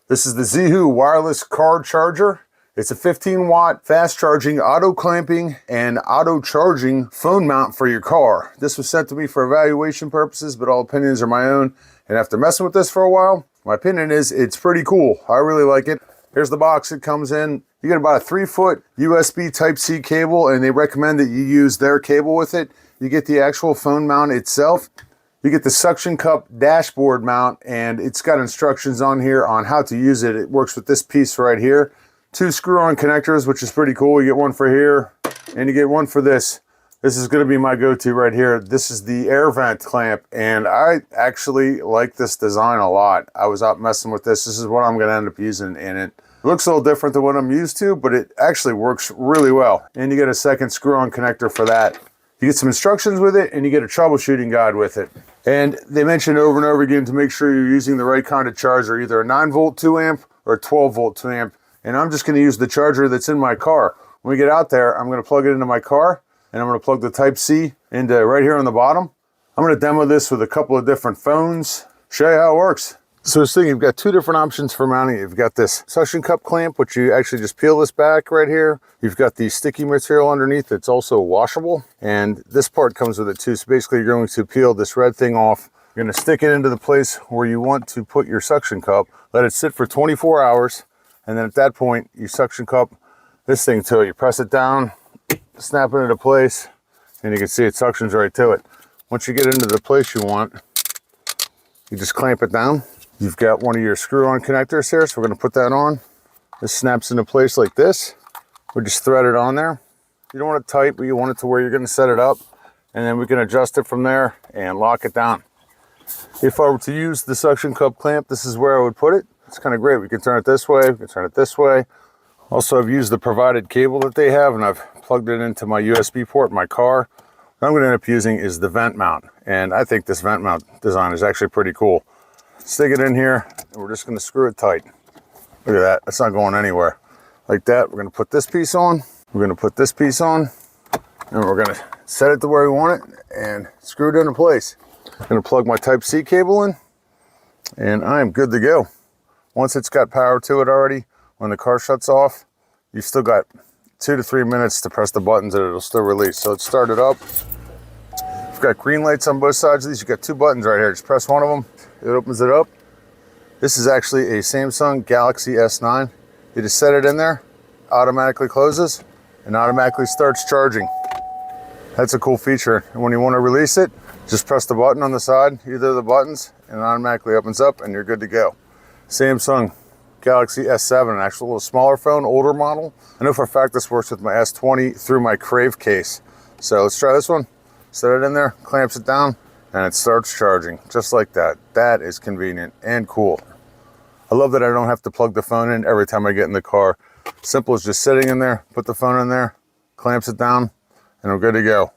This is the ZeeHoo wireless car charger. It's a 15-watt fast charging, auto clamping, and auto charging phone mount for your car. This was sent to me for evaluation purposes, but all opinions are my own. And after messing with this for a while, my opinion is it's pretty cool. I really like it. Here's the box it comes in. You get about a 3-foot USB Type-C cable, and they recommend that you use their cable with it. You get the actual phone mount itself. You get the suction cup dashboard mount, and it's got instructions on here on how to use it. It works with this piece right here. 2 screw-on connectors, which is pretty cool. You get one for here, and you get one for this. This is going to be my go-to right here. This is the air vent clamp, and I actually like this design a lot. I was out messing with this. This is what I'm going to end up using in it. It looks a little different than what I'm used to, but it actually works really well. And you get a second screw-on connector for that. You get some instructions with it, and you get a troubleshooting guide with it. And they mention over and over again to make sure you're using the right kind of charger, either a 9-volt 2-amp or a 12-volt 2-amp. And I'm just going to use the charger that's in my car. When we get out there, I'm going to plug it into my car, and I'm going to plug the Type-C into right here on the bottom. I'm going to demo this with a couple of different phones, show you how it works. So this thing, you've got 2 different options for mounting it. You've got this suction cup clamp, which you actually just peel this back right here. You've got the sticky material underneath that's also washable. And this part comes with it too. So basically you're going to peel this red thing off. You're going to stick it into the place where you want to put your suction cup. Let it sit for 24 hours. And then at that point, you suction cup this thing to it. You press it down, snap it into place, and you can see it suctions right to it. Once you get into the place you want, you just clamp it down. You've got one of your screw-on connectors here, so we're going to put that on. This snaps into place like this. We just thread it on there. You don't want it tight, but you want it to where you're going to set it up, and then we can adjust it from there and lock it down. If I were to use the suction cup clamp, this is where I would put it. It's kind of great. We can turn it this way, we can turn it this way. Also, I've used the provided cable that they have, and I've plugged it into my USB port in my car. What I'm going to end up using is the vent mount, and I think this vent mount design is actually pretty cool. Stick it in here, and we're just going to screw it tight. Look at that. It's not going anywhere. Like that, we're going to put this piece on. We're going to put this piece on, and we're going to set it to where we want it and screw it into place. I'm going to plug my Type-C cable in, and I am good to go. Once it's got power to it already, when the car shuts off, you've still got 2 to 3 minutes to press the buttons and it'll still release. So it's started up. We've got green lights on both sides of these. You've got 2 buttons right here. Just press one of them. It opens it up. This is actually a Samsung Galaxy S9. You just set it in there, automatically closes, and automatically starts charging. That's a cool feature. And when you want to release it, just press the button on the side, either of the buttons, and it automatically opens up and you're good to go. Samsung Galaxy S7, an actual little smaller phone, older model. I know for a fact this works with my S20 through my Crave case. So let's try this one. Set it in there, clamps it down, and it starts charging just like that. That is convenient and cool. I love that I don't have to plug the phone in every time I get in the car. Simple as just sitting in there, put the phone in there, clamps it down, and we're good to go.